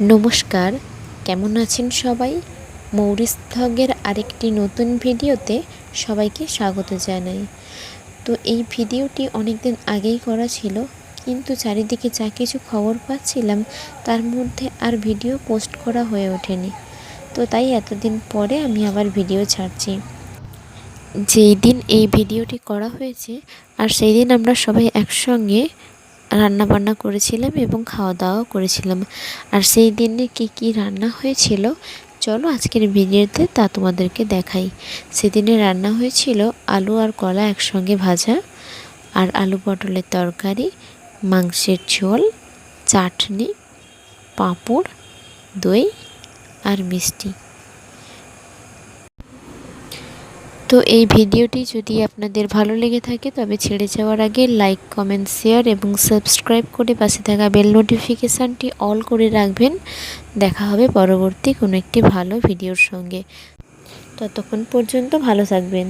নমস্কার, কেমন আছেন সবাই? মৌরিস ভ্লগের আরেকটি নতুন ভিডিওতে সবাইকে স্বাগত জানাই। তো এই ভিডিওটি অনেকদিন আগেই করা ছিল, কিন্তু চারিদিকে যা কিছু খবর পাচ্ছিলাম তার মধ্যে আর ভিডিও পোস্ট করা হয়ে ওঠেনি। তো তাই এতদিন পরে আমি আবার ভিডিও ছাড়ছি। যেই দিন এই ভিডিওটি করা হয়েছে আর সেই দিন আমরা সবাই একসঙ্গে রান্নাবান্না করেছিলাম এবং খাওয়া দাওয়াও করেছিলাম। আর সেই দিনে কি কি রান্না হয়েছিল চলো আজকের ভিডিওতে তা তোমাদেরকে দেখাই। সেদিনে রান্না হয়েছিল আলু আর কলা একসঙ্গে ভাজা, আর আলু পটলের তরকারি, মাংসের ঝোল, চাটনি, পাঁপড়, দই আর মিষ্টি। তো এই ভিডিওটি যদি আপনাদের ভালো লেগে থাকে তবে ছেড়ে যাওয়ার আগে লাইক, কমেন্ট, শেয়ার এবং সাবস্ক্রাইব করে পাশে থাকা বেল নোটিফিকেশানটি অল করে রাখবেন। দেখা হবে পরবর্তী কোনো একটি ভালো ভিডিওর সঙ্গে। ততক্ষণ পর্যন্ত ভালো থাকবেন।